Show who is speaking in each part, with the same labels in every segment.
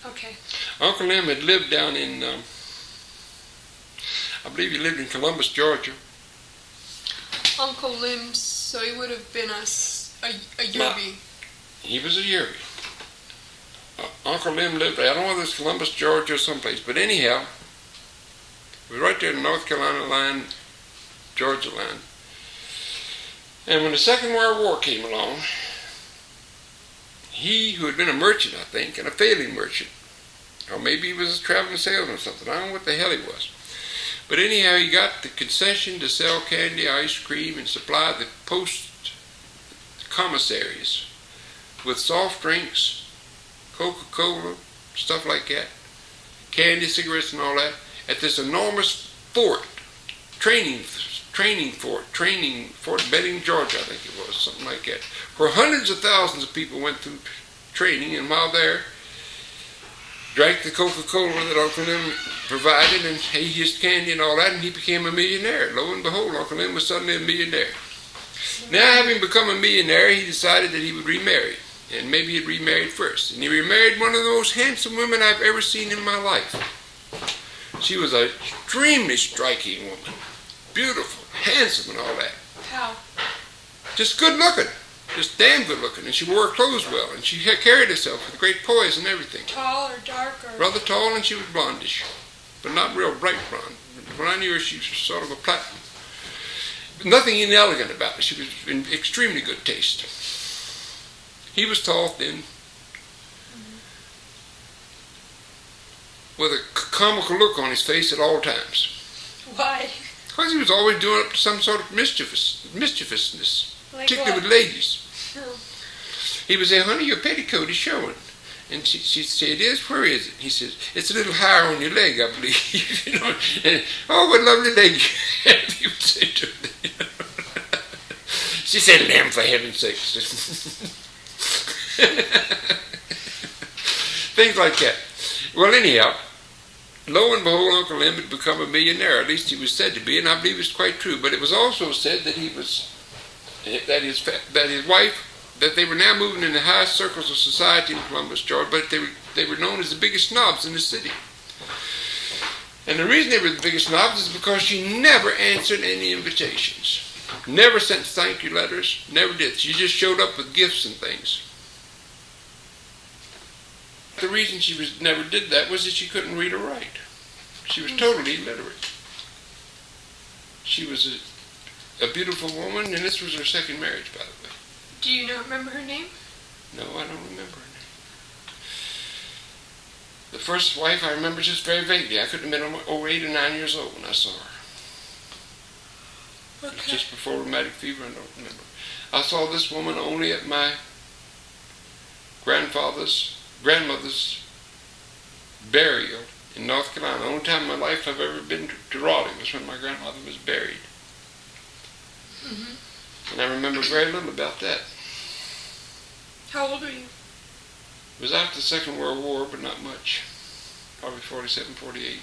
Speaker 1: Okay.
Speaker 2: Uncle Lem had lived down in, I believe he lived in Columbus, Georgia.
Speaker 1: Uncle Lim, so he would have been a Yerby.
Speaker 2: He was a Yerby. Uncle Lem lived, I don't know whether it's Columbus, Georgia or someplace, but anyhow, it was right there in the North Carolina line, Georgia line. And when the Second World War came along, he, who had been a merchant, I think, and a failing merchant, or maybe he was a traveling salesman or something, I don't know what the hell he was. But anyhow, he got the concession to sell candy, ice cream, and supply the post commissaries with soft drinks, Coca-Cola, stuff like that, candy, cigarettes, and all that, at this enormous fort, training fort, Benning, Georgia, I think it was, something like that, where hundreds of thousands of people went through training, and while there, drank the Coca-Cola that Uncle Lem provided, and ate his candy and all that, and he became a millionaire. Lo and behold, Uncle Lem was suddenly a millionaire. Now, having become a millionaire, he decided that he would remarry, and maybe he'd remarried first. And he remarried one of the most handsome women I've ever seen in my life. She was an extremely striking woman, beautiful, handsome, and all that.
Speaker 1: How?
Speaker 2: Just good looking. Just damn good looking, and she wore her clothes well, and she carried herself with great poise and everything.
Speaker 1: Tall or dark or?
Speaker 2: Rather tall, and she was blondish, but not real bright blonde. When I knew her, she was sort of a platinum. Nothing inelegant about her. She was in extremely good taste. He was tall, thin, with a comical look on his face at all times.
Speaker 1: Why?
Speaker 2: Because he was always doing up to some sort of mischievousness.
Speaker 1: Like
Speaker 2: particularly
Speaker 1: what?
Speaker 2: with ladies.
Speaker 1: Oh.
Speaker 2: He would say, "Honey, your petticoat is showing." And she'd say, "It is? Where is it?" He says, "It's a little higher on your leg, I believe." You know, and, "Oh, what lovely leg you have," he would say to her. She said, "Lamb, for heaven's sake." Things like that. Well, anyhow, lo and behold, Uncle Lem had become a millionaire. At least he was said to be, and I believe it's quite true. But it was also said that his wife, that they were now moving in the highest circles of society in Columbus, Georgia, but they were known as the biggest snobs in the city. And the reason they were the biggest snobs is because she never answered any invitations. Never sent thank you letters, never did. She just showed up with gifts and things. The reason she never did that was that she couldn't read or write. She was totally illiterate. She was a beautiful woman, and this was her second marriage, by the way.
Speaker 1: Do you not remember her name?
Speaker 2: No, I don't remember her name. The first wife I remember just very vaguely. I could have been over 8 or 9 years old when I saw her.
Speaker 1: Okay.
Speaker 2: Just before rheumatic fever, I don't remember. I saw this woman only at my grandmother's burial in North Carolina. The only time in my life I've ever been to Raleigh was when my grandmother was buried.
Speaker 1: Mm-hmm.
Speaker 2: And I remember very little about that.
Speaker 1: How old were you?
Speaker 2: It was after the Second World War, but not much. Probably 47, 48,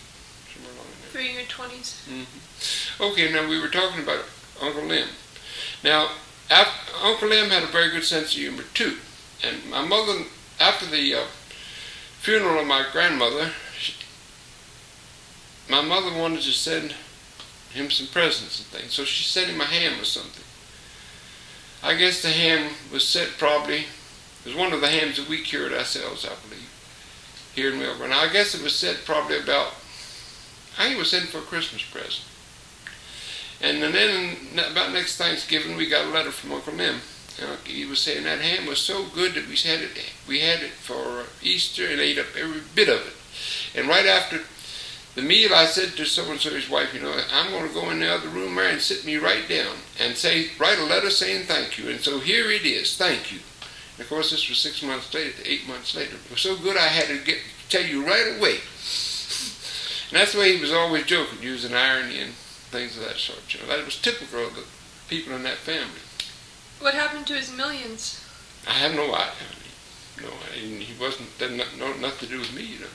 Speaker 2: somewhere along in there.
Speaker 1: Were you in your 20s?
Speaker 2: Mm-hmm. Okay, now we were talking about Uncle Lem. Now, Uncle Lem had a very good sense of humor, too. And my mother, after the funeral of my grandmother, my mother wanted to send him some presents and things, so she sent him a ham or something. I guess the ham was sent probably, it was one of the hams that we cured ourselves, I believe, here in Melbourne. I guess it was sent probably about, I think it was sent for a Christmas present. And then about next Thanksgiving, we got a letter from Uncle Lem. He was saying that ham was so good that we had it for Easter and ate up every bit of it. And right after the meal, I said to so-and-so, his wife, you know, "I'm going to go in the other room there and sit me right down and write a letter saying thank you." And so here it is, thank you. And of course, this was 6 months later, 8 months later. It was so good I had to tell you right away. And that's the way he was always joking, using irony and things of that sort. You know, that was typical of the people in that family.
Speaker 1: What happened to his millions?
Speaker 2: I have no idea. No, he wasn't. That had nothing to do with me, you know.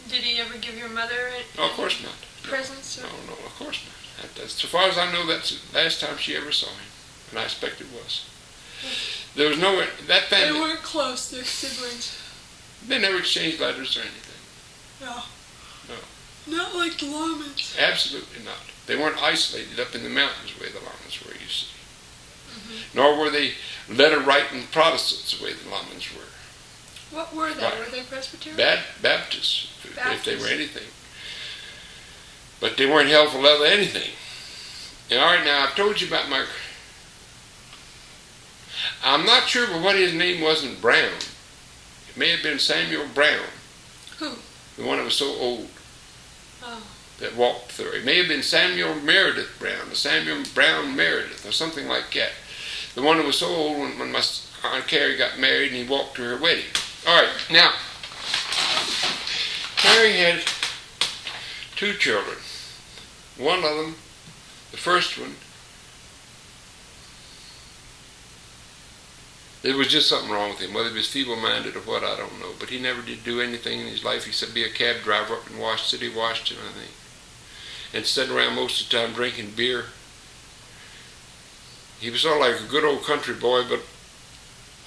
Speaker 1: Did he ever give your mother
Speaker 2: No, of course not.
Speaker 1: presents?
Speaker 2: No, of course not. That's, so far as I know, that's the last time she ever saw him, and I expect it was. There was no that family.
Speaker 1: They weren't close. They're siblings.
Speaker 2: They never exchanged letters or anything.
Speaker 1: No.
Speaker 2: No.
Speaker 1: Not like the Lamans.
Speaker 2: Absolutely not. They weren't isolated up in the mountains the way the Lamans were, you see. Nor were they letter-writing Protestants the way the Lamans were.
Speaker 1: What were they?
Speaker 2: Right.
Speaker 1: Were they Presbyterian?
Speaker 2: Baptists, if they were anything. But they weren't held for leather anything. And all right, now I've told you about my... I'm not sure but what his name wasn't Brown. It may have been Samuel Brown.
Speaker 1: Who?
Speaker 2: The one that was so old.
Speaker 1: Oh.
Speaker 2: That walked through. It may have been Samuel Meredith Brown, or Samuel Brown Meredith, or something like that. The one that was so old when my Aunt Carrie got married and he walked to her wedding. All right, now, Carrie had 2 children. One of them, the first one, there was just something wrong with him, whether he was feeble-minded or what, I don't know. But he never did do anything in his life except be a cab driver up in City, Washington, I think. And sit around most of the time drinking beer. He was sort of like a good old country boy, but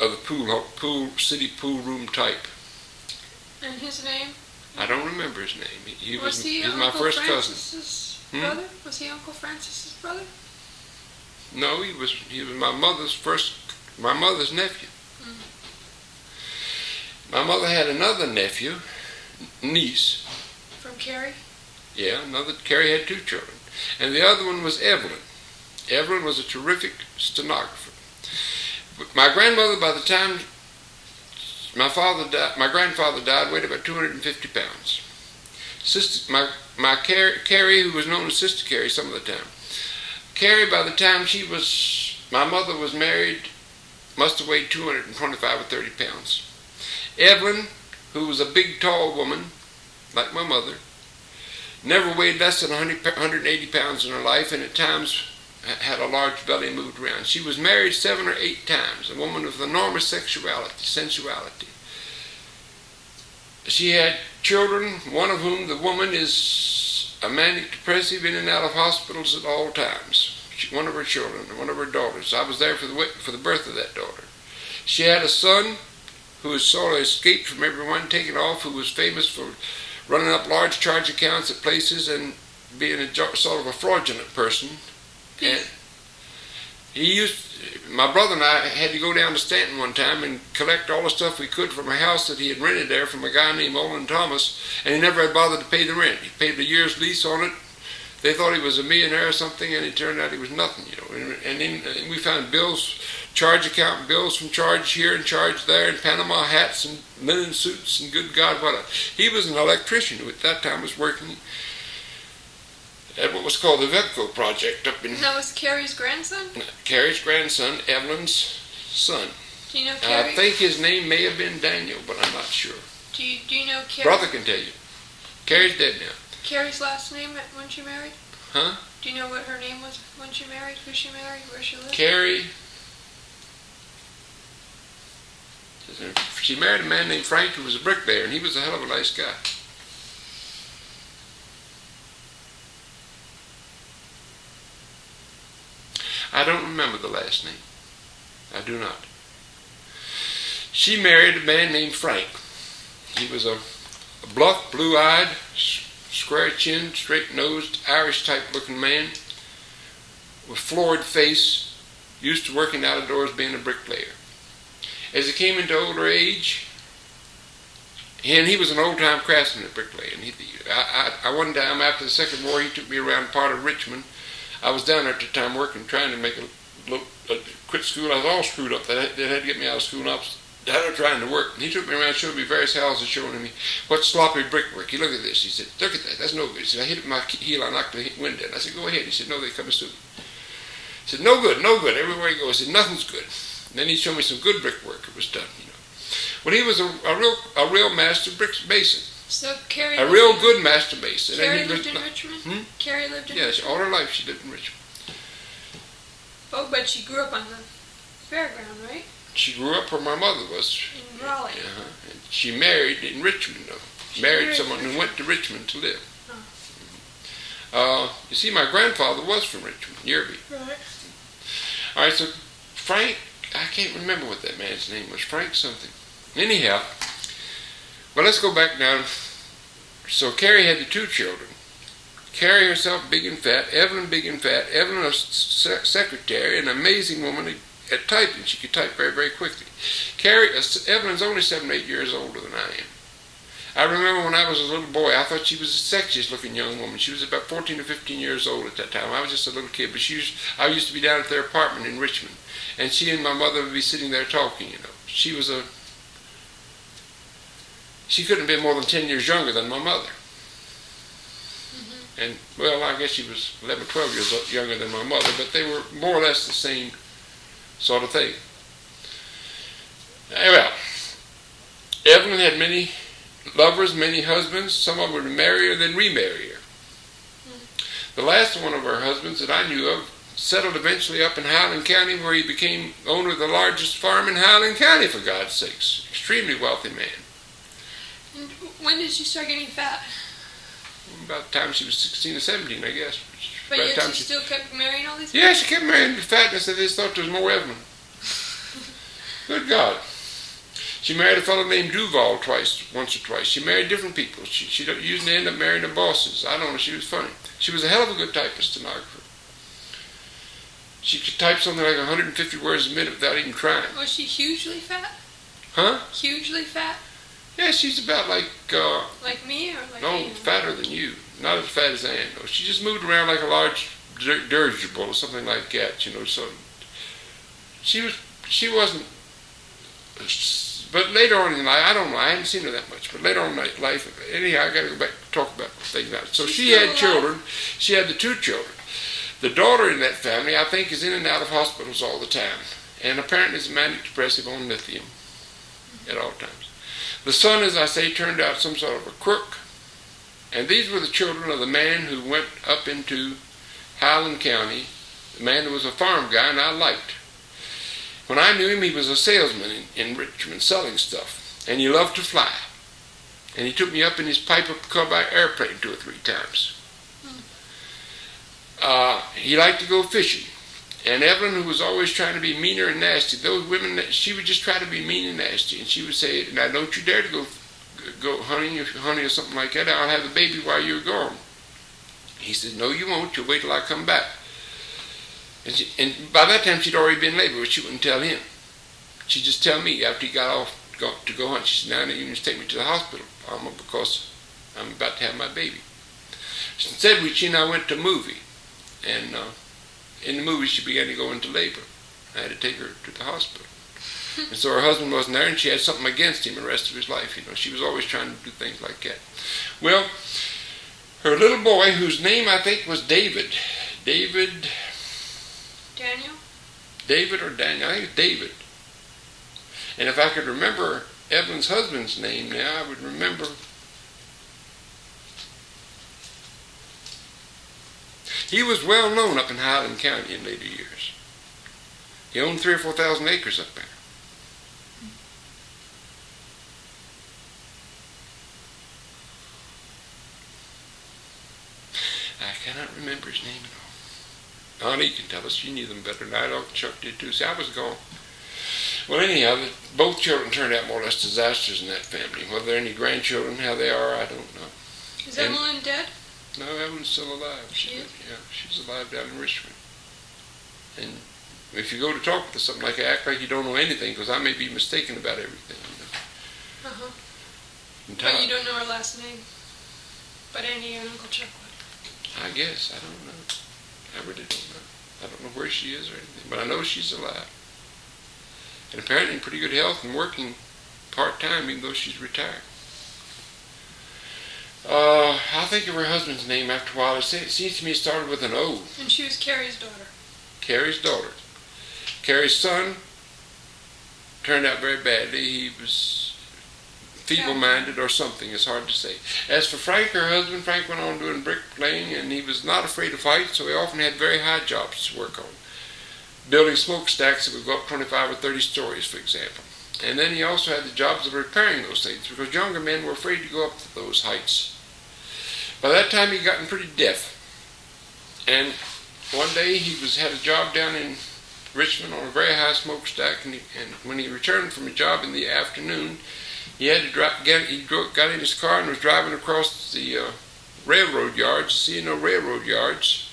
Speaker 2: of the city pool room type.
Speaker 1: And his name?
Speaker 2: I don't remember his name. He was
Speaker 1: Uncle
Speaker 2: my first
Speaker 1: Francis's brother? Was he Uncle Francis's brother?
Speaker 2: No, he was my mother's nephew. My mother had another niece.
Speaker 1: From Carrie?
Speaker 2: Yeah, Carrie had 2 children. And the other one was Evelyn. Evelyn was a terrific stenographer. But my grandmother, by the time my grandfather died, weighed about 250 pounds. My Carrie, who was known as Sister Carrie some of the time. Carrie, by the time my mother was married, must have weighed 225 or 30 pounds. Evelyn, who was a big, tall woman, like my mother, never weighed less than 180 pounds in her life, and at times had a large belly and moved around. She was married 7 or 8 times, a woman of enormous sensuality. She had children, one of whom, the woman, is a manic depressive, in and out of hospitals at all times. One of her children, one of her daughters. I was there for the birth of that daughter. She had a son who was sort of escaped from everyone, taken off, who was famous for running up large charge accounts at places and being sort of a fraudulent person. And my brother and I had to go down to Stanton one time and collect all the stuff we could from a house that he had rented there from a guy named Olin Thomas, and he never had bothered to pay the rent. He paid a year's lease on it. They thought he was a millionaire or something, and it turned out he was nothing, And then we found bills, charge account bills from charge here and charge there, and Panama hats and linen suits, and good God, he was an electrician who at that time was working at what was called the Vepco project up in...
Speaker 1: And that was Carrie's grandson?
Speaker 2: Carrie's grandson, Evelyn's son.
Speaker 1: Do you know Carrie?
Speaker 2: I think his name may have been Daniel, but I'm not sure.
Speaker 1: Do you know Carrie?
Speaker 2: Brother can tell you. Carrie's dead now.
Speaker 1: Carrie's last name when she married?
Speaker 2: Huh?
Speaker 1: Do you know what her name was when she married? Who she married? Where she lived?
Speaker 2: Carrie... She married a man named Frank who was a bricklayer, and he was a hell of a nice guy. I don't remember the last name. I do not. She married a man named Frank. He was a bluff, blue-eyed, square-chinned, straight-nosed, Irish-type looking man with florid face, used to working out of doors being a bricklayer. As he came into older age, and he was an old-time craftsman at bricklaying. One time after the Second War, he took me around part of Richmond. I was down there at the time working, trying to make quit school. I was all screwed up. They had to get me out of school, and I was trying to work. And he took me around, showed me various houses, showing me what sloppy brickwork. He looked at this. He said, "Look at that. That's no good." He said, "I hit it with my heel. I knocked the window." And I said, "Go ahead." He said, "No, they come soon." He said, "No good, no good." Everywhere he goes, he said, "Nothing's good." And then he showed me some good brickwork that was done. Well, he was a real master mason.
Speaker 1: So Carrie.
Speaker 2: A real good master mason.
Speaker 1: Carrie lived in Richmond. Carrie lived in Richmond.
Speaker 2: Yes, all her life she lived in Richmond.
Speaker 1: Oh, but she grew up on the fairground, right?
Speaker 2: She grew up where my mother was.
Speaker 1: In Raleigh.
Speaker 2: And she married in Richmond, though. Married someone who went to Richmond to live. Oh. You see, my grandfather was from Richmond, Yerby.
Speaker 1: Right.
Speaker 2: All right, so Frank, I can't remember what that man's name was. Frank something. Anyhow, Well, let's go back now. So Carrie had the two children. Carrie herself big and fat, Evelyn big and fat, Evelyn a secretary, an amazing woman at typing. She could type very, very quickly. Evelyn's only 7 or 8 years older than I am. I remember when I was a little boy, I thought she was the sexiest looking young woman. She was about 14 or 15 years old at that time. I was just a little kid, but I used to be down at their apartment in Richmond, and she and my mother would be sitting there talking, you know. She couldn't have been more than 10 years younger than my mother. And, well, I guess she was 11, 12 years younger than my mother, but they were more or less the same sort of thing. Well, Evelyn had many lovers, many husbands. Some of them would marry her, then remarry her. The last one of her husbands that I knew of settled eventually up in Highland County, where he became owner of the largest farm in Highland County, for God's sakes. Extremely wealthy man.
Speaker 1: And when did she start getting fat?
Speaker 2: About the time she was 16 or 17, I guess.
Speaker 1: But yet she still kept marrying all these people?
Speaker 2: Yeah, she kept marrying the fatness. I just thought there was more Evelyn. Good God. She married a fellow named Duval once or twice. She married different people. She usually ended up marrying the bosses. I don't know, she was funny. She was a hell of a good typist, stenographer. She could type something like 150 words a minute without even trying.
Speaker 1: Was she hugely fat?
Speaker 2: Huh?
Speaker 1: Hugely fat?
Speaker 2: Yeah, she's about like
Speaker 1: me or like
Speaker 2: no,
Speaker 1: Ann?
Speaker 2: fatter than you. Not as fat as Ann, though. She just moved around like a large dirigible or something like that, you know. So she wasn't. But later on in life, I don't know. I hadn't seen her that much. But later on in life, anyhow, I got to go back and talk about things now. So she had children. She had the two children. The daughter in that family, I think, is in and out of hospitals all the time, and apparently is manic depressive on lithium at all times. The son, as I say, turned out some sort of a crook. And these were the children of the man who went up into Highland County, the man who was a farm guy and I liked. When I knew him, he was a salesman in Richmond selling stuff. And he loved to fly. And he took me up in his pipe-up airplane 2 or 3 times. He liked to go fishing. And Evelyn, who was always trying to be meaner and nasty, those women, she would just try to be mean and nasty. And she would say, now don't you dare to go hunting or something like that. I'll have the baby while you're gone. He said, no, you won't. You'll wait till I come back. And by that time, she'd already been labor, but she wouldn't tell him. She'd just tell me after he got off to go hunt. She said, now you just take me to the hospital, Alma, because I'm about to have my baby. Instead, she and I went to a movie. And in the movie, she began to go into labor. I had to take her to the hospital. And so her husband wasn't there, and she had something against him the rest of his life. You know, she was always trying to do things like that. Well, her little boy, whose name I think was David.
Speaker 1: Daniel?
Speaker 2: David or Daniel? I think it's David. And if I could remember Evelyn's husband's name now, I would remember. He was well known up in Highland County in later years. He owned 3,000 or 4,000 acres up there. I cannot remember his name at all. Annie can tell us. She knew them better than I do. Chuck did too. See, I was gone. Well, anyhow, both children turned out more or less disasters in that family. Whether there are any grandchildren, how they are, I don't know.
Speaker 1: Is Evelyn dead?
Speaker 2: No, Evelyn's still alive.
Speaker 1: She is?
Speaker 2: Yeah, she's alive down in Richmond. And if you go to talk to something like that, act like you don't know anything, because I may be mistaken about everything. You know.
Speaker 1: Uh-huh. But you don't know her last name? But Annie and Uncle Chuck would.
Speaker 2: I guess. I don't know. I really don't know. I don't know where she is or anything. But I know she's alive. And apparently in pretty good health and working part-time, even though she's retired. I'll think of her husband's name after a while. It seems to me it started with an O.
Speaker 1: And she was Carrie's daughter.
Speaker 2: Carrie's daughter. Carrie's son turned out very badly. He was feeble-minded or something. It's hard to say. As for Frank, her husband, Frank went on doing bricklaying, and he was not afraid of heights, so he often had very high jobs to work on. Building smokestacks that would go up 25 or 30 stories, for example. And then he also had the jobs of repairing those things, because younger men were afraid to go up to those heights. By that time, he'd gotten pretty deaf. And one day, he had a job down in Richmond on a very high smokestack, and when he returned from a job in the afternoon, He had to got in his car and was driving across the railroad yards, C&O railroad yards.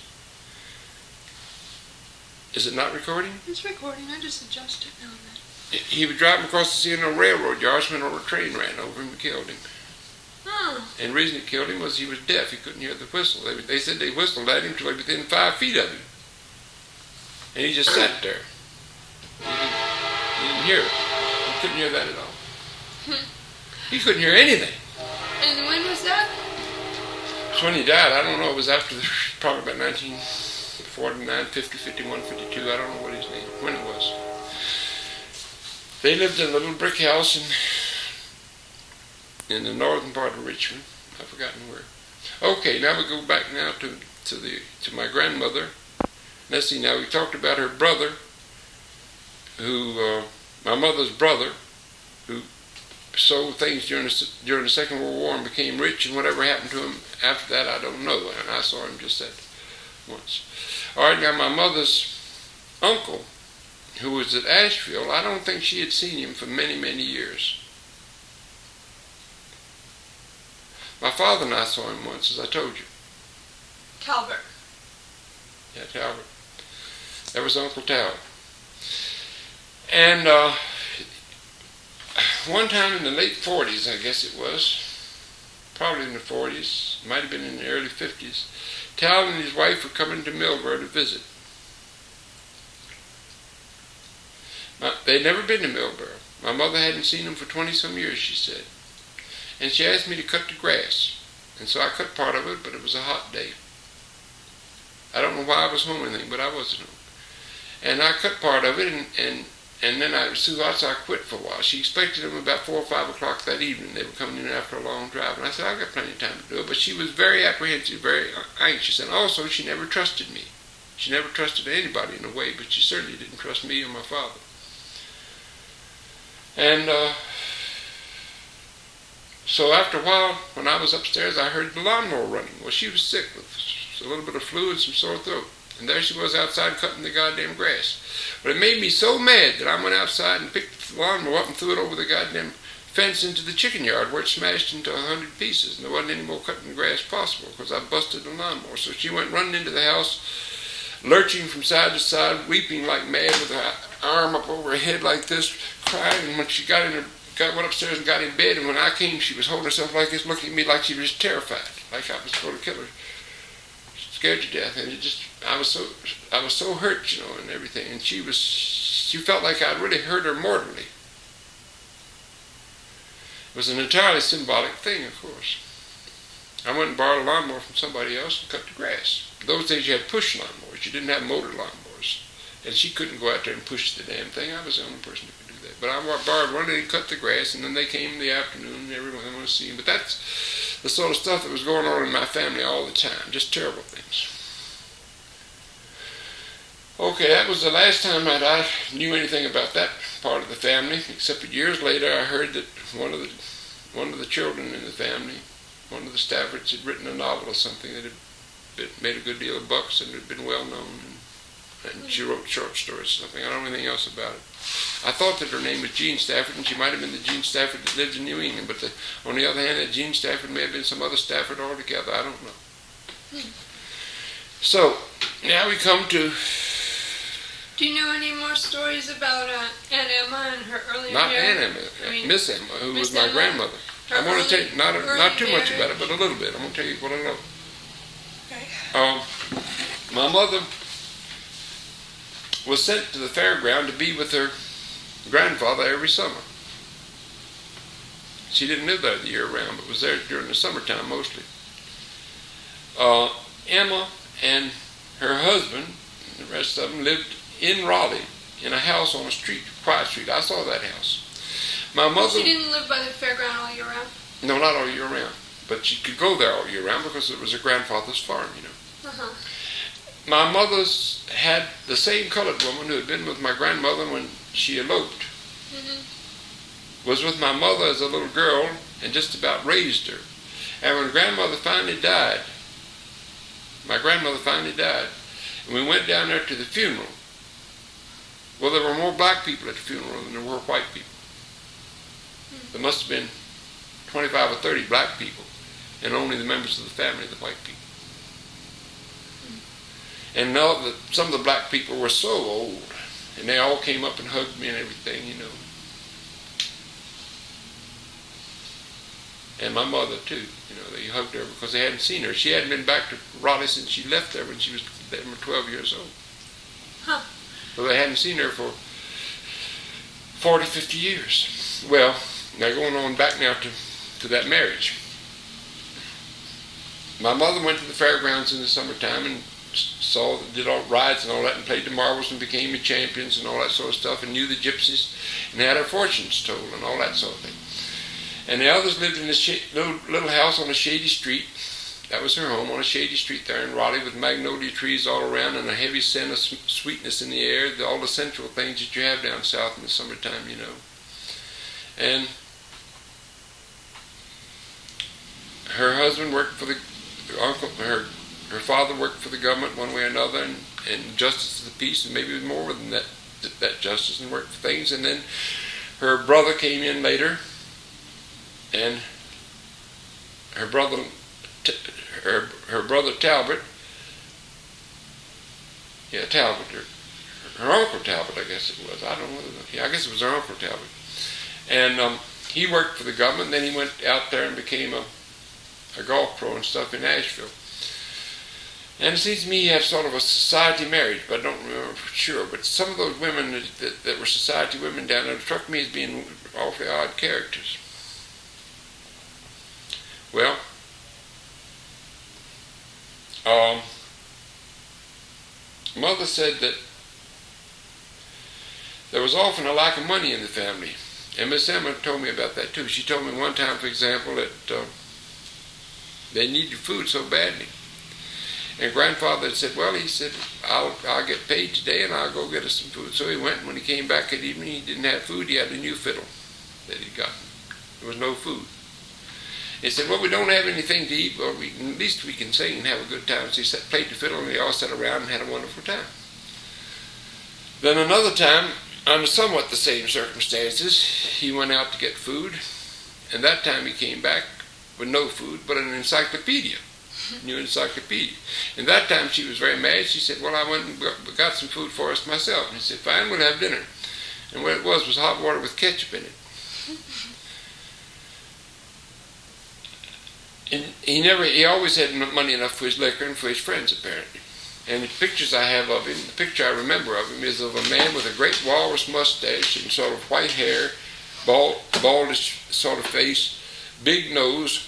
Speaker 2: Is it not recording?
Speaker 1: It's recording. I just adjust it now and then.
Speaker 2: He was driving across the C&O railroad yards when a train ran over him and killed him.
Speaker 1: Oh.
Speaker 2: And the reason it killed him was he was deaf. He couldn't hear the whistle. They said they whistled at him till he was within 5 feet of him. And he just sat there. He didn't hear it. He couldn't hear that at all. He couldn't hear anything.
Speaker 1: And when was that?
Speaker 2: It's when he died. I don't know. It was after probably about 1949, 50, 51, 52. I don't know what his name, when it was. They lived in a little brick house in the northern part of Richmond. I've forgotten where. Okay, now we go back now to my grandmother. Let's see. Now we talked about her brother, who my mother's brother, who sold things during the Second World War and became rich, and whatever happened to him after that, I don't know. And I saw him just that once. All right, now my mother's uncle, who was at Asheville, I don't think she had seen him for many, many years. My father and I saw him once, as I told you.
Speaker 1: Calvert.
Speaker 2: Yeah, Talbot. That was Uncle Talbot. And one time in the late 40s, I guess it was, probably in the 40s, might have been in the early 50s, Talbot and his wife were coming to Millboro to visit. They'd never been to Millboro. My mother hadn't seen them for 20-some years, she said. And she asked me to cut the grass. And so I cut part of it, but it was a hot day. I don't know why I was home or anything, but I wasn't home. And I cut part of it, and then so I quit for a while. She expected them about 4 or 5 o'clock that evening. They were coming in after a long drive. And I said, I've got plenty of time to do it. But she was very apprehensive, very anxious. And also, she never trusted me. She never trusted anybody in a way, but she certainly didn't trust me or my father. And so after a while, when I was upstairs, I heard the lawnmower running. Well, she was sick with a little bit of flu and some sore throat. And there she was outside cutting the goddamn grass. But it made me so mad that I went outside and picked the lawnmower up and threw it over the goddamn fence into the chicken yard, where it smashed into 100 pieces. And there wasn't any more cutting the grass possible because I busted the lawnmower. So she went running into the house, lurching from side to side, weeping like mad with her arm up over her head like this, crying. And when she went upstairs and got in bed, and when I came, she was holding herself like this, looking at me like she was terrified, like I was going to kill her, scared to death. And I was so hurt, you know, and everything. And she felt like I'd really hurt her mortally. It was an entirely symbolic thing, of course. I went and borrowed a lawnmower from somebody else and cut the grass. In those days you had push lawnmowers. You didn't have motor lawnmowers. And she couldn't go out there and push the damn thing. I was the only person who could do that. But I borrowed one and cut the grass, and then they came in the afternoon and everyone wanted to see him. But that's the sort of stuff that was going on in my family all the time. Just terrible things. Okay, that was the last time that I knew anything about that part of the family, except that years later I heard that one of the children in the family, one of the Staffords, had written a novel or something that had made a good deal of bucks and had been well known. And she wrote short stories or something. I don't know anything else about it. I thought that her name was Jean Stafford, and she might have been the Jean Stafford that lived in New England, but on the other hand, that Jean Stafford may have been some other Stafford altogether. I don't know. So, now we come to...
Speaker 1: Do you know any more stories about Aunt Emma and her early
Speaker 2: Not
Speaker 1: marriage?
Speaker 2: Aunt Emma, Miss Emma, who was my
Speaker 1: Emma,
Speaker 2: grandmother. I'm going to tell you, not too much
Speaker 1: marriage.
Speaker 2: about it, but a little bit. I'm going to tell you what I know.
Speaker 1: Okay.
Speaker 2: My mother was sent to the fairground to be with her grandfather every summer. She didn't live there the year round, but was there during the summertime mostly. Emma and her husband, and the rest of them, lived in Raleigh in a house on a street, quiet street. I saw that house. My mother...
Speaker 1: She didn't live by the fairground all year round?
Speaker 2: No, not all year round. But she could go there all year round because it was her grandfather's farm, you know.
Speaker 1: Uh-huh.
Speaker 2: My mother's had the same colored woman who had been with my grandmother when she eloped.
Speaker 1: Mm-hmm.
Speaker 2: Was with my mother as a little girl and just about raised her. And when grandmother finally died, my grandmother finally died, and we went down there to the funeral. Well, there were more black people at the funeral than there were white people. There must have been 25 or 30 black people, and only the members of the family, the white people. And now some of the black people were so old, and they all came up and hugged me and everything, you know. And my mother too, you know, they hugged her because they hadn't seen her. She hadn't been back to Raleigh since she left there when she was 12 years old.
Speaker 1: Huh.
Speaker 2: So they hadn't seen her for 40, 50 years. Well, now going on back now to that marriage. My mother went to the fairgrounds in the summertime and did all rides and all that, and played the marbles and became the champions and all that sort of stuff, and knew the gypsies and had her fortunes told and all that sort of thing. And the others lived in this little house on a shady street. That was her home, on a shady street there in Raleigh, with magnolia trees all around and a heavy scent of sweetness in the air, all the central things that you have down south in the summertime, you know. And her husband worked for the uncle, her father worked for the government one way or another, and justice of the peace, and maybe more than that justice, and worked for things. And then her brother came in later, and her brother Talbot, her uncle Talbot, I guess it was. I don't know. I guess it was her uncle Talbot. And he worked for the government. Then he went out there and became a golf pro and stuff in Nashville. And it seems to me he had sort of a society marriage, but I don't remember for sure. But some of those women that were society women down there struck me as being awfully odd characters. Well, Mother said that there was often a lack of money in the family. And Miss Emma told me about that too. She told me one time, for example, that they needed food so badly. And Grandfather had said, well, he said, I'll get paid today and I'll go get us some food. So he went, and when he came back at evening, he didn't have food. He had a new fiddle that he'd gotten. There was no food. He said, well, we don't have anything to eat, but at least we can sing and have a good time. So he played the fiddle, and they all sat around and had a wonderful time. Then another time, under somewhat the same circumstances, he went out to get food, and that time he came back with no food, but an encyclopedia, new encyclopedia. And that time she was very mad. She said, well, I went and got some food for us myself. And he said, fine, we'll have dinner. And what it was hot water with ketchup in it. And he always had money enough for his liquor and for his friends, apparently. And the pictures I have of him, the picture I remember of him is of a man with a great walrus mustache and sort of white hair, baldish sort of face, big nose,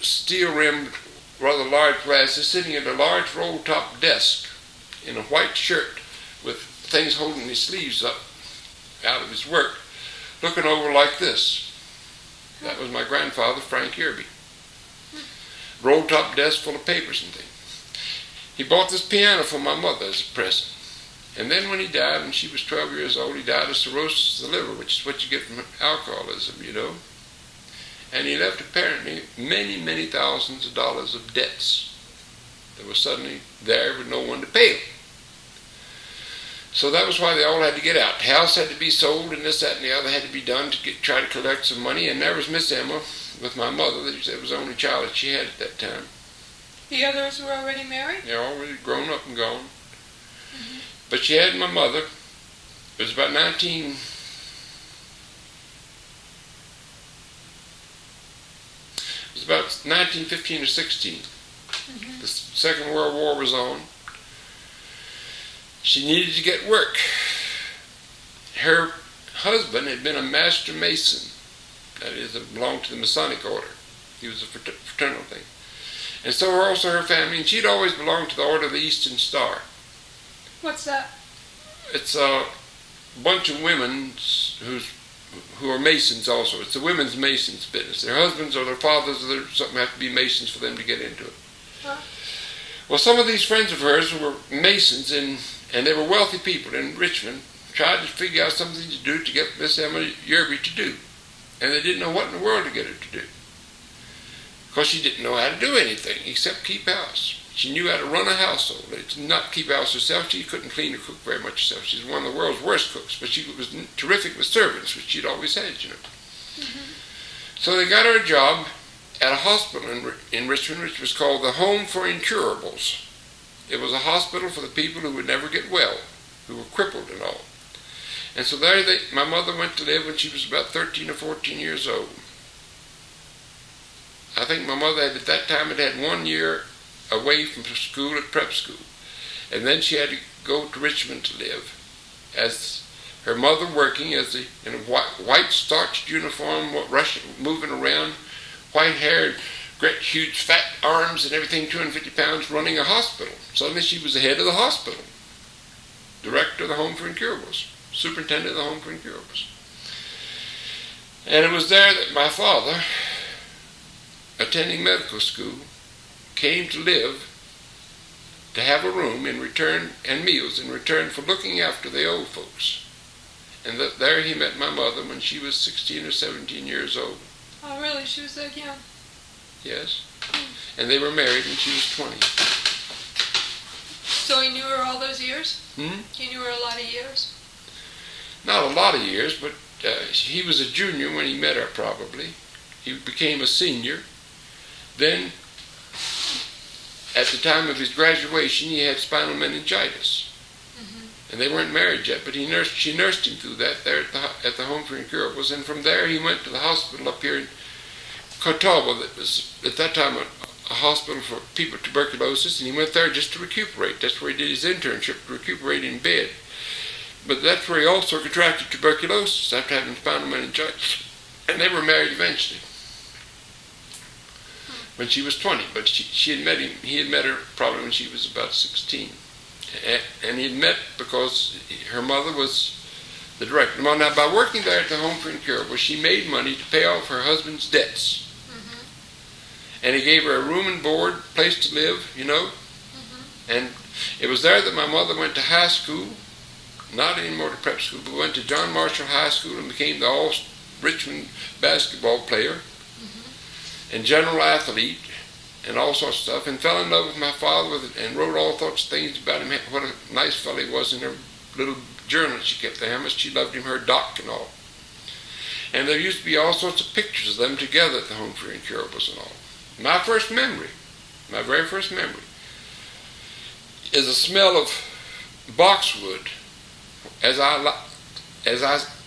Speaker 2: steel-rimmed, rather large glasses, sitting at a large roll-top desk in a white shirt with things holding his sleeves up out of his work, looking over like this. That was my grandfather, Frank Irby. Roll-top desk full of papers and things. He bought this piano for my mother as a present. And then when he died, when she was 12 years old, he died of cirrhosis of the liver, which is what you get from alcoholism, you know. And he left apparently many, many thousands of dollars of debts that were suddenly there with no one to pay them. So that was why they all had to get out. The house had to be sold, and this, that, and the other had to be done to try to collect some money. And there was Miss Emma with my mother, that was the only child that she had at that time.
Speaker 1: The others were already married?
Speaker 2: They're already grown up and gone. Mm-hmm. But she had my mother. It was about 1915 or 16. Mm-hmm. The Second World War was on. She needed to get work. Her husband had been a master mason. That is, it belonged to the Masonic order. He was a fraternal thing. And so also her family, and she'd always belonged to the Order of the Eastern Star.
Speaker 1: What's that?
Speaker 2: It's a bunch of women who are Masons also. It's the women's Masons business. Their husbands or their fathers or something have to be Masons for them to get into it. Huh? Well, some of these friends of hers who were Masons, and they were wealthy people in Richmond, tried to figure out something to do to get Miss Emma Yerby to do. And they didn't know what in the world to get her to do. Because she didn't know how to do anything except keep house. She knew how to run a household. It's not keep house herself. She couldn't clean or cook very much herself. She's one of the world's worst cooks, but she was terrific with servants, which she'd always had, you know. Mm-hmm. So they got her a job at a hospital in Richmond, which was called the Home for Incurables. It was a hospital for the people who would never get well, who were crippled and all. And so there my mother went to live when she was about 13 or 14 years old. I think my mother at that time had 1 year away from school at prep school. And then she had to go to Richmond to live, as her mother working as in a white starched uniform, moving around, white hair, great huge fat arms and everything, 250 pounds, running a hospital. Suddenly she was the head of the hospital, director of the Home for Incurables, superintendent of the Home for Incurables. And it was there that my father, attending medical school, came to live, to have a room in return and meals in return for looking after the old folks. And there he met my mother when she was 16 or 17 years old.
Speaker 1: Oh, really? She was that young?
Speaker 2: Yes. And they were married when she was 20.
Speaker 1: So he knew her all those years?
Speaker 2: Hmm?
Speaker 1: He knew her a lot of years?
Speaker 2: Not a lot of years, but he was a junior when he met her, probably. He became a senior. Then, at the time of his graduation, he had spinal meningitis. Mm-hmm. And they weren't married yet, but she nursed him through that there at the Home for Incurables. And from there, he went to the hospital up here in Catawba, that was at that time a hospital for people with tuberculosis, and he went there just to recuperate. That's where he did his internship, to recuperate in bed. But that's where he also contracted tuberculosis after having spinal meningitis. And they were married eventually, when she was 20, but he had met her probably when she was about 16. And he had met because her mother was the director. Well, now, by working there at the Home for Incurables, she made money to pay off her husband's debts. Mm-hmm. And he gave her a room and board, place to live, you know. Mm-hmm. And it was there that my mother went to high school, not anymore to prep school, but went to John Marshall High School and became the all-Richmond basketball player. And general athlete, and all sorts of stuff, and fell in love with my father and wrote all sorts of things about him, what a nice fellow he was in her little journal she kept there, how much she loved him, her doc and all. And there used to be all sorts of pictures of them together at the Home for Incurables and all. My very first memory, is the smell of boxwood as I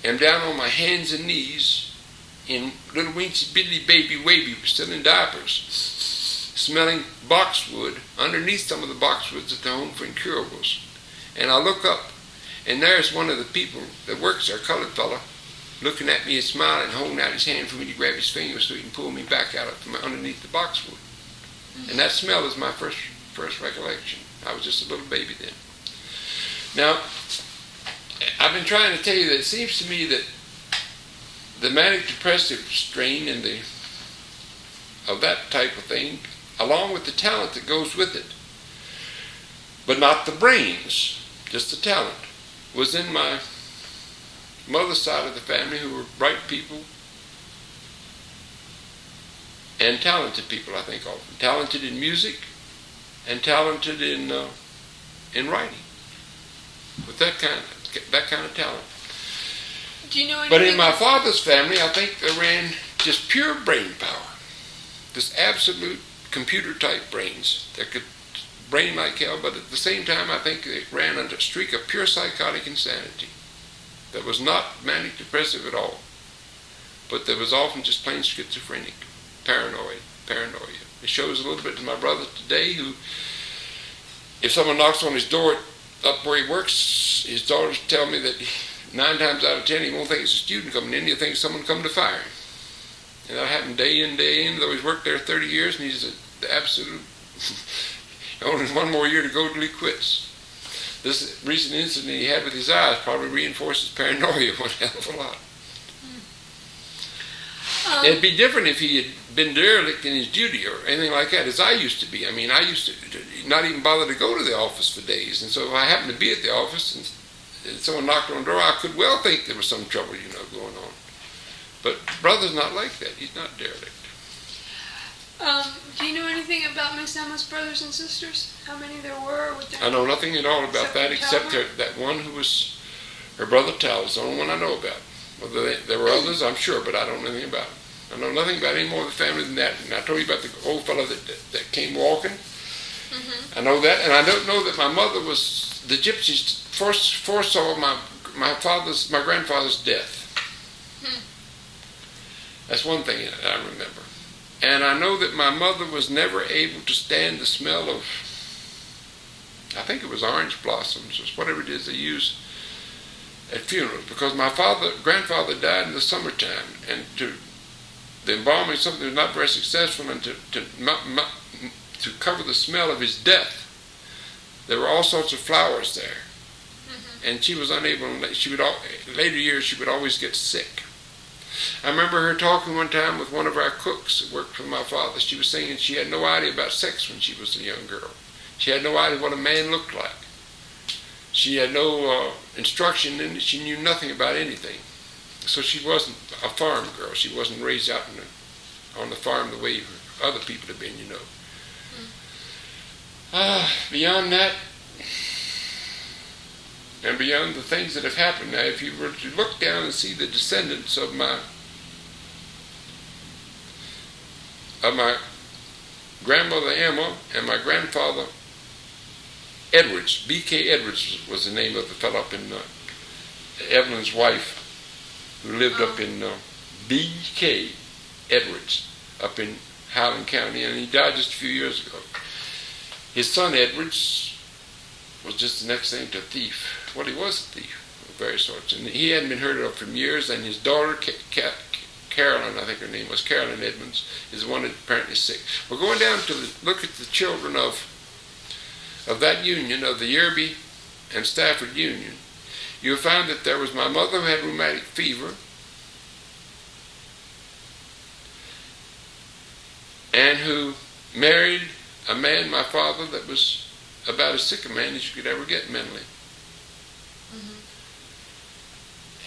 Speaker 2: am down on my hands and knees in little weensy biddly baby Waby, still in diapers, smelling boxwood underneath some of the boxwoods at the Home for Incurables. And I look up, and there's one of the people that works there, a colored fella, looking at me and smiling, holding out his hand for me to grab his finger so he can pull me back out from underneath the boxwood. And that smell is my first recollection. I was just a little baby then. Now, I've been trying to tell you that it seems to me that the manic depressive strain and of that type of thing, along with the talent that goes with it, but not the brains, just the talent, was in my mother's side of the family, who were bright people and talented people, I think, often. Talented in music and talented in writing, with that kind of talent.
Speaker 1: Do you know anything?
Speaker 2: But in my father's family, I think they ran just pure brain power. This absolute computer-type brains that could brain like hell, but at the same time, I think they ran under a streak of pure psychotic insanity that was not manic depressive at all, but that was often just plain schizophrenic, paranoia. It shows a little bit to my brother today, who, if someone knocks on his door up where he works, his daughters tell me that 9 times out of 10 he won't think it's a student coming in, he'll think it's someone come to fire him. And that happened day in, day in, though he's worked there 30 years, and he's the absolute, only 1 more year to go till he quits. This recent incident he had with his eyes probably reinforces paranoia one hell of a lot. It'd be different if he had been derelict in his duty or anything like that, as I used to be. I mean, I used to not even bother to go to the office for days. And so if I happened to be at the office and someone knocked on the door, I could well think there was some trouble, going on. But brother's not like that. He's not derelict.
Speaker 1: Do you know anything about Miss Emma's brothers and sisters? How many there were?
Speaker 2: I know nothing at all about that, except that one who was her brother Tal is the only one I know about. Whether there were others, I'm sure, but I don't know anything about them. I know nothing about any more of the family than that. And I told you about the old fellow that came walking.
Speaker 1: Mm-hmm.
Speaker 2: I know that, and I don't know that my mother was. The gypsies foresaw my grandfather's death.
Speaker 1: Hmm.
Speaker 2: That's one thing that I remember. And I know that my mother was never able to stand the smell of, I think it was orange blossoms or whatever it is they use at funerals, because my grandfather died in the summertime, and the embalming something was not very successful, and to cover the smell of his death, there were all sorts of flowers there.
Speaker 1: Mm-hmm.
Speaker 2: And she was unable, later years she would always get sick. I remember her talking one time with one of our cooks that worked for my father. She was saying she had no idea about sex when she was a young girl. She had no idea what a man looked like. She had no instruction, and she knew nothing about anything. So she wasn't a farm girl. She wasn't raised out on the farm the way other people have been, you know. Beyond that, and beyond the things that have happened, now if you were to look down and see the descendants of my grandmother Emma and my grandfather Edwards, B.K. Edwards was the name of the fellow up in Evelyn's wife, who lived up in B.K. Edwards up in Highland County, and he died just a few years ago. His son Edwards was just the next thing to a thief. Well, he was a thief of various sorts, and he hadn't been heard of from years. And his daughter, Carolyn, I think her name was Carolyn Edmonds, is the one that apparently is sick. We're going down to look at the children of that union, of the Yerby and Stafford Union. You'll find that there was my mother who had rheumatic fever, and who married a man, my father, that was about as sick a man as you could ever get mentally.
Speaker 1: Mm-hmm.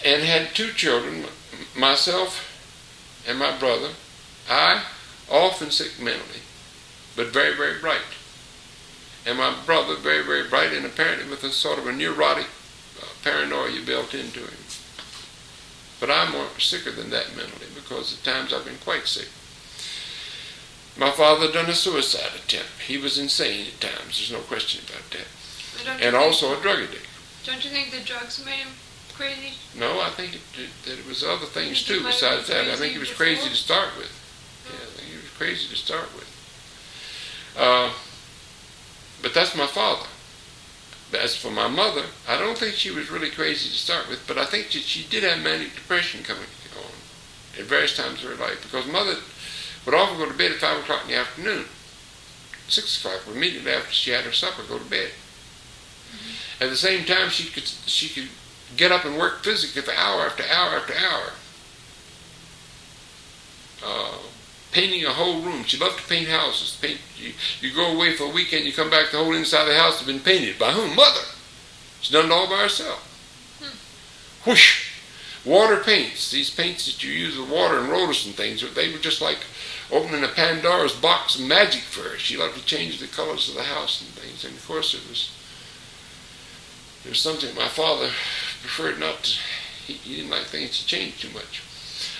Speaker 2: And had two children, myself and my brother. I, often sick mentally, but very, very bright. And my brother, very, very bright, and apparently with a sort of a neurotic paranoia built into him. But I'm more sicker than that mentally, because at times I've been quite sick. My father had done a suicide attempt. He was insane at times. There's no question about that. And also a drug addict.
Speaker 1: Don't you think the drugs made him crazy?
Speaker 2: No, I think that it was other things too besides that. I think he was crazy to start with. Yeah, I think he was crazy to start with. But that's my father. As for my mother, I don't think she was really crazy to start with, but I think that she did have manic depression coming on at various times of her life, because mother would often go to bed at 5 o'clock in the afternoon. 6 o'clock, immediately after she had her supper, go to bed. Mm-hmm. At the same time, she could get up and work physically for hour after hour after hour. Painting a whole room. She loved to paint houses. You go away for a weekend, you come back, the whole inside of the house has been painted. By whom? Mother. She's done it all by herself. Whoosh! Water paints. These paints that you use with water and rollers and things, they were just like opening a Pandora's box of magic for her. She loved to change the colors of the house and things. And of course there was something my father preferred not to, he didn't like things to change too much.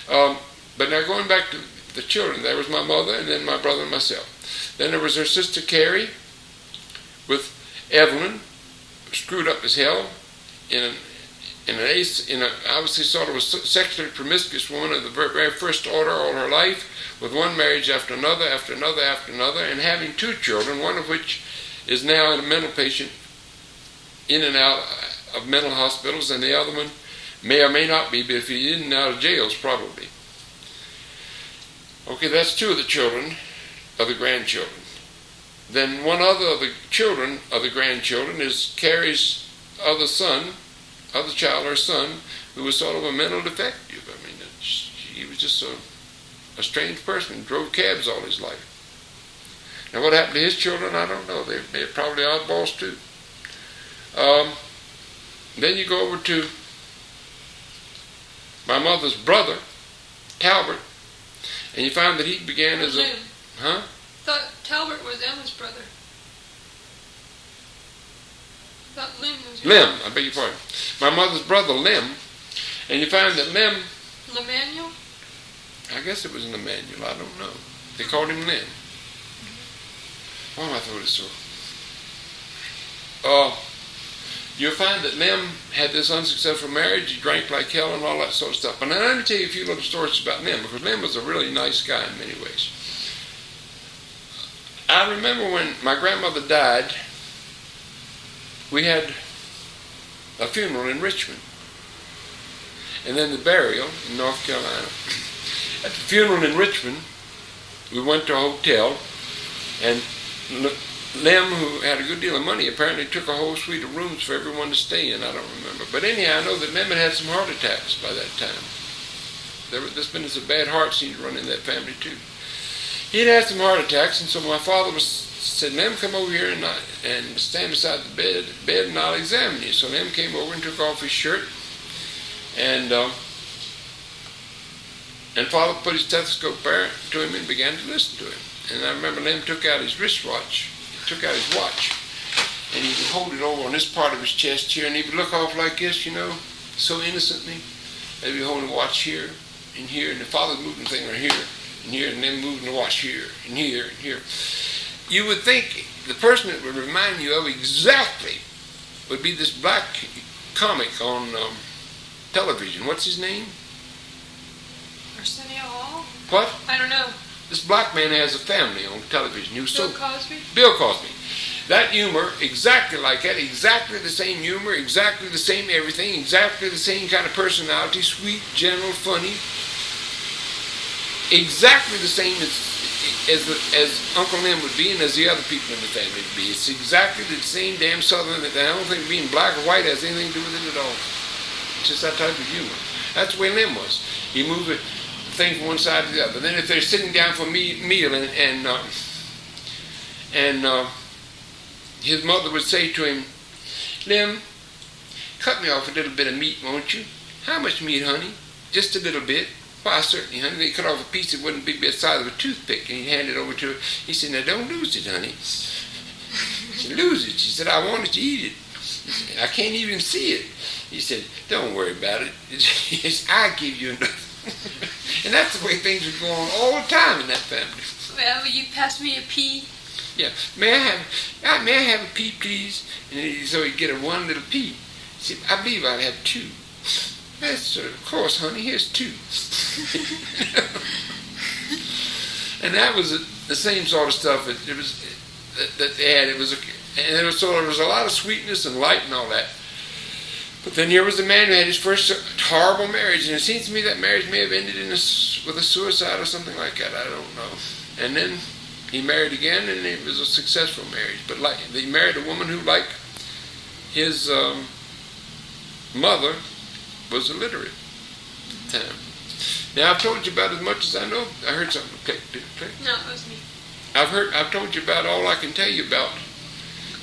Speaker 2: But now going back to the children, there was my mother and then my brother and myself. Then there was her sister Carrie with Evelyn, screwed up as hell, in a obviously sort of a sexually promiscuous woman of the very, very first order all her life, with one marriage after another, after another, after another, and having two children, one of which is now a mental patient in and out of mental hospitals, and the other one may or may not be, but if he's in and out of jails, probably. Okay, that's two of the children, of the grandchildren. Then one other of the children of the grandchildren is Carrie's other child, her son, who was sort of a mental defective. I mean, he was just a strange person, drove cabs all his life. Now what happened to his children, I don't know. They're probably oddballs too. Then you go over to my mother's brother, Talbert, and you find that he began as a...
Speaker 1: Lim.
Speaker 2: Huh?
Speaker 1: Thought Talbert was Emma's brother. Thought Lim was your
Speaker 2: Lim, I beg your pardon. My mother's brother, Lim, and you find that Lim...
Speaker 1: Lemanuel?
Speaker 2: I guess it was in the manual. I don't know. They called him Lem. Why my throat is sore? You'll find that Lem had this unsuccessful marriage. He drank like hell and all that sort of stuff. But now let me tell you a few little stories about Lem, because Lem was a really nice guy in many ways. I remember when my grandmother died, we had a funeral in Richmond, and then the burial in North Carolina. At the funeral in Richmond, we went to a hotel, and Lem, who had a good deal of money, apparently took a whole suite of rooms for everyone to stay in. I don't remember. But anyhow, I know that Lem had some heart attacks by that time. There's been some bad heart seemed to run in that family too. He had some heart attacks, and so my father said, Lem, come over here and stand beside the bed, and I'll examine you. So Lem came over and took off his shirt, and Father put his stethoscope there to him and began to listen to him. And I remember Lem took out his wristwatch. He took out his watch, and he would hold it over on this part of his chest here, and he would look off like this, so innocently. They'd be holding the watch here and here, and the father's moving the thing right here and here, and then moving the watch here and here and here. You would think the person that would remind you of exactly would be this black comic on television. What's his name?
Speaker 1: Arsenio Hall?
Speaker 2: What?
Speaker 1: I don't know.
Speaker 2: This black man has a family on television. He was
Speaker 1: Bill Cosby?
Speaker 2: Bill Cosby. That humor, exactly like that, exactly the same humor, exactly the same everything, exactly the same kind of personality, sweet, gentle, funny, exactly the same as Uncle Lem would be and as the other people in the family would be. It's exactly the same damn Southern. I don't think being black or white has anything to do with it at all. It's just that type of humor. That's the way Lem was. He moved it thing from one side to the other. Then if they're sitting down for a meal and his mother would say to him, Lem, cut me off a little bit of meat, won't you? How much meat, honey? Just a little bit. Why, certainly, honey. They cut off a piece that wouldn't be the size of a toothpick, and he'd hand it over to her. He said, now don't lose it, honey. She said, lose it. She said, I wanted to eat it. He said, I can't even see it. He said, don't worry about it. I give you enough. And that's the way things would go on all the time in that family.
Speaker 1: Well, will you pass me a pea?
Speaker 2: Yeah. May I have a pea, please? And so he'd get one little pea. He said, I believe I'll have two. Yes, sir. Of course, honey. Here's two. And that was the same sort of stuff that they had. It was there was a lot of sweetness and light and all that. But then here was a man who had his first horrible marriage, and it seems to me that marriage may have ended with a suicide or something like that. I don't know. And then he married again, and it was a successful marriage. But he married a woman who, like his mother, was illiterate at the time. Now I've told you about as much as I know. I heard something click.
Speaker 1: No, it was me.
Speaker 2: I've told you about all I can tell you about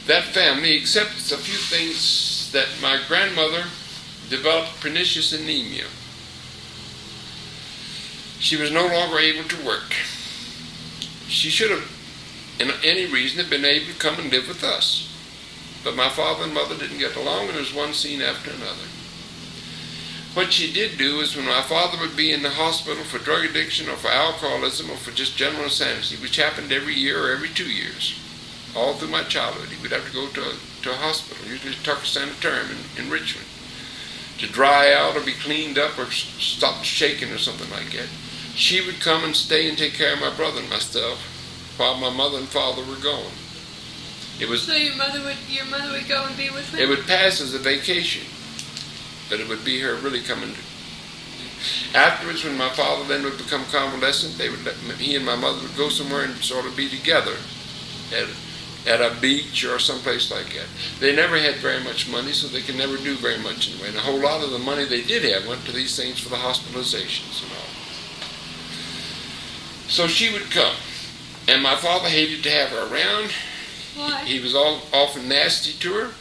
Speaker 2: that family, except a few things that my grandmother developed pernicious anemia. She was no longer able to work. She should have, in any reason, have been able to come and live with us. But my father and mother didn't get along, and there was one scene after another. What she did do is when my father would be in the hospital for drug addiction or for alcoholism or for just general insanity, which happened every year or every 2 years, all through my childhood, he would have to go to a hospital, usually Tucker Sanitarium in Richmond, to dry out or be cleaned up or stop shaking or something like that. She would come and stay and take care of my brother and myself while my mother and father were gone.
Speaker 1: So your mother would go and be with me?
Speaker 2: It would pass as a vacation, but it would be her really coming to. Afterwards, when my father then would become convalescent, he and my mother would go somewhere and sort of be together at a beach or someplace like that. They never had very much money, so they could never do very much in the way. And a whole lot of the money they did have went to these things for the hospitalizations and all. So she would come, and my father hated to have her around.
Speaker 1: Why?
Speaker 2: He was often nasty to her.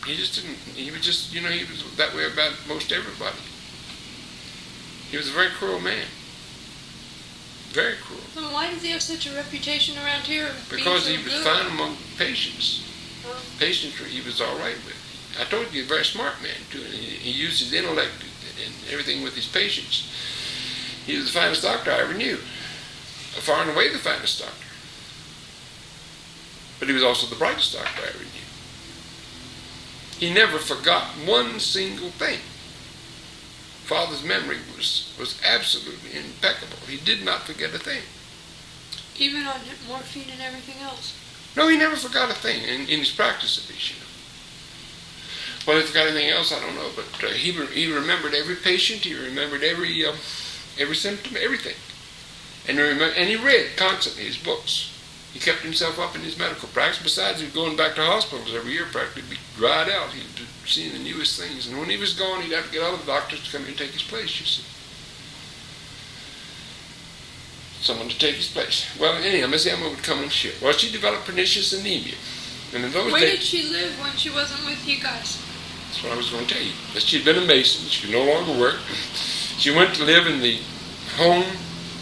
Speaker 2: He was that way about most everybody. He was a very cruel man. Very cruel.
Speaker 1: Well, why does he have such a reputation around here of
Speaker 2: because
Speaker 1: being so
Speaker 2: he was
Speaker 1: good?
Speaker 2: fine among patients.
Speaker 1: Oh.
Speaker 2: Patients he was all right with. I told you, he's a very smart man, too. And he used his intellect and everything with his patients. He was the finest doctor I ever knew. Far and away the finest doctor. But he was also the brightest doctor I ever knew. He never forgot one single thing. Father's memory was absolutely impeccable. He did not forget a thing.
Speaker 1: Even on morphine and everything else?
Speaker 2: No, he never forgot a thing in his practice, at least, you know. Whether he forgot anything else, I don't know. But he remembered every patient. He remembered every symptom, everything. And he read constantly his books. He kept himself up in his medical practice. Besides, he was going back to hospitals every year, practically dried out. He was seeing the newest things. And when he was gone, he'd have to get other doctors to come here and take his place, you see. Someone to take his place. Well, anyhow, Miss Emma would come and share. Well, she developed pernicious anemia. And in those
Speaker 1: Where
Speaker 2: days,
Speaker 1: did she live when she wasn't with you guys?
Speaker 2: that's what I was going to tell you. That she'd been a Mason. She could no longer work. She went to live in the home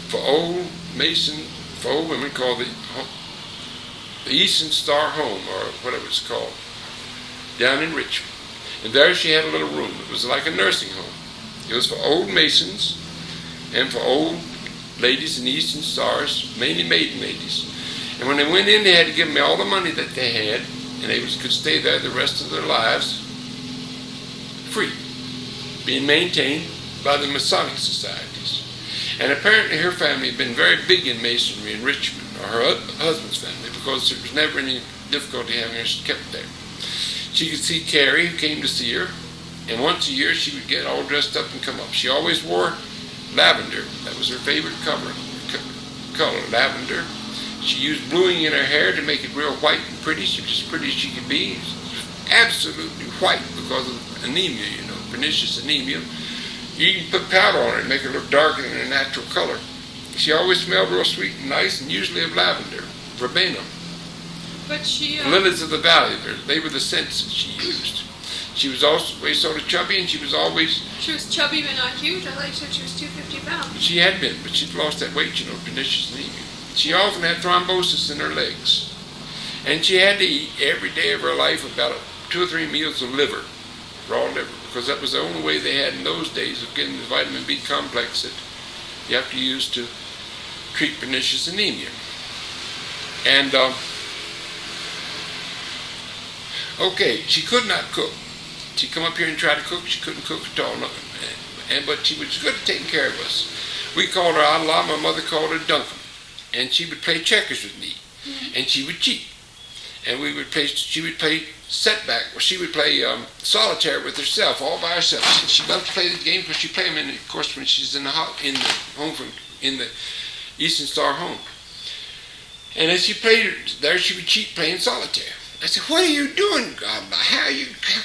Speaker 2: for old Mason, for old women, called the Eastern Star Home, or whatever it's called, down in Richmond. And there she had a little room. It was like a nursing home. It was for old Masons and for old ladies in the Eastern Stars, mainly maiden ladies. And when they went in, they had to give them all the money that they had, and they could stay there the rest of their lives free, being maintained by the Masonic societies. And apparently her family had been very big in Masonry in Richmond, or her husband's family, because there was never any difficulty having her kept there. She could see Carrie, who came to see her, and once a year she would get all dressed up and come up. She always wore lavender. That was her favorite color, lavender. She used bluing in her hair to make it real white and pretty. She was as pretty as she could be. Absolutely white because of anemia, you know, pernicious anemia. You can put powder on her and make her look darker than her natural color. She always smelled real sweet and nice, and usually of lavender, verbena.
Speaker 1: But she...
Speaker 2: Lilies of the valley, they were the scents that she used. She was always sort of chubby, and she was always...
Speaker 1: She was chubby but not huge. I thought you said she was 250 pounds.
Speaker 2: She had been, but she'd lost that weight, you know, pernicious anemia. She often had thrombosis in her legs. And she had to eat every day of her life about 2 or 3 meals of liver, raw liver, because that was the only way they had in those days of getting the vitamin B complex that you have to use to treat pernicious anemia. And, okay, she could not cook. She'd come up here and try to cook. She couldn't cook at all. But she was good at taking care of us. We called her Allah. My mother called her Duncan. And she would play checkers with me. And she would cheat. And she would play setback, or she would play solitaire with herself, all by herself. She loved to play the game because she played them, of course, when she's in the Eastern Star home. And as she played there, she would cheat playing solitaire. I said, "What are you doing?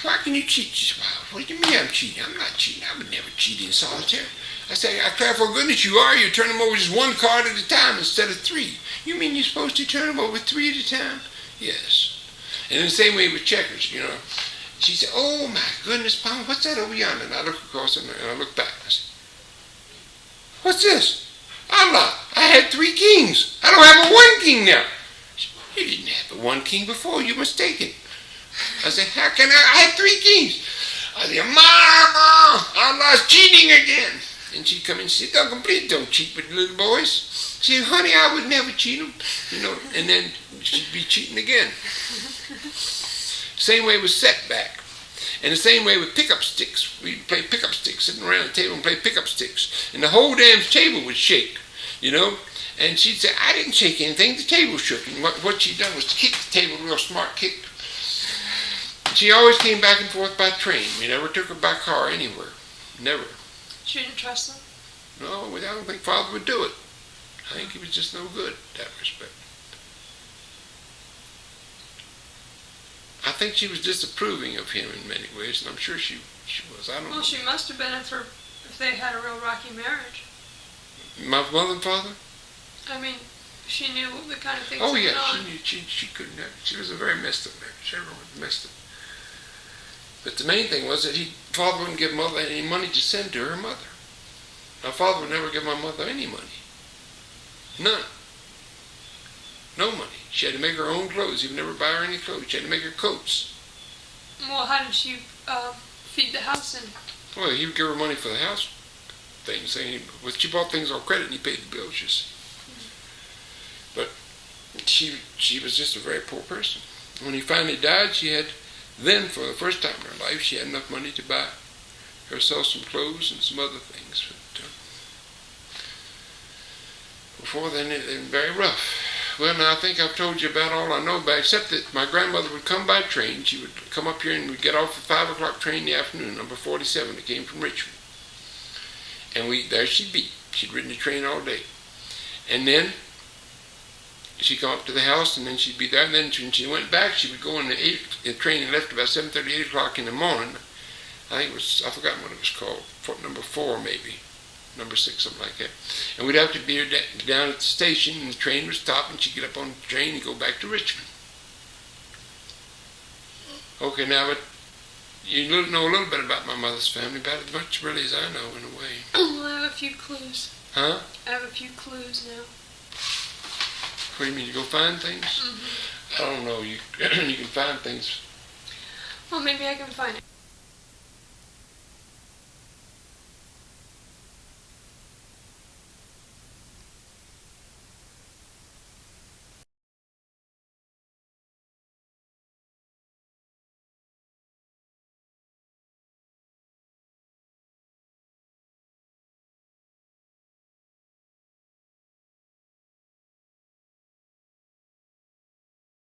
Speaker 2: Why can you cheat?" She said, "Well, what do you mean I'm cheating? I'm not cheating. I would never cheat in solitaire." I said, "I declare for goodness you are. You turn them over just 1 card at a time instead of 3. You mean you're supposed to turn them over 3 at a time?" "Yes." And in the same way with checkers, you know. She said, "Oh my goodness, Mama, what's that over yonder?" And I looked across and I looked back. I said, "What's this? Allah, I had 3 kings. I don't have a 1 king now." She said, "You didn't have a 1 king before. You're mistaken." I said, "How can I had 3 kings?" I said, "Mama, Allah's cheating again." And she'd come in and say, "Duncan, please don't cheat with little boys." She said, "Honey, I would never cheat them." You know, and then she'd be cheating again. Same way with setback. And the same way with pickup sticks. We'd play pickup sticks, sitting around the table and play pickup sticks. And the whole damn table would shake, you know. And she'd say, "I didn't shake anything, the table shook." And what she'd done was to kick the table, real smart kick. She always came back and forth by train. We never took her by car anywhere. Never.
Speaker 1: She didn't trust them?
Speaker 2: No, I don't think Father would do it. I think he was just no good in that respect. I think she was disapproving of him in many ways, and I'm sure she was. I don't know.
Speaker 1: Well, she must have been if they had a real rocky marriage.
Speaker 2: My mother and father?
Speaker 1: I mean, she knew the kind of things
Speaker 2: Oh,
Speaker 1: that
Speaker 2: yeah,
Speaker 1: went on.
Speaker 2: she knew. She couldn't have. She was a very messed up marriage. Everyone was messed up. But the main thing was that Father wouldn't give Mother any money to send to her mother. My father would never give my mother any money. None. No money. She had to make her own clothes. He would never buy her any clothes. She had to make her coats.
Speaker 1: Well, how did she feed the house and...
Speaker 2: Well, he would give her money for the house. things, saying, well, she bought things on credit and he paid the bills, you see. But she was just a very poor person. When he finally died, she had, then for the first time in her life, she had enough money to buy herself some clothes and some other things. But before then, it was very rough. Well, now I think I've told you about all I know about, except that my grandmother would come by train. She would come up here and we'd get off the 5 o'clock train in the afternoon, number 47, that came from Richmond. And there she'd be. She'd ridden the train all day. And then she'd come up to the house, and then she'd be there. And then when she went back, she would go on the train and left about 7:30, 8 o'clock in the morning. I think it was, I forgot what it was called, number 4 maybe, number 6, something like that. And we'd have to be down at the station, and the train would stop, and she'd get up on the train and go back to Richmond. Okay, now, but you know a little bit about my mother's family, about as much really as I know, in a way.
Speaker 1: Well, I have a few clues.
Speaker 2: Huh?
Speaker 1: I have a few clues now.
Speaker 2: What do you mean, you go find things?
Speaker 1: Mm-hmm.
Speaker 2: I don't know, you can find things.
Speaker 1: Well, maybe I can find it.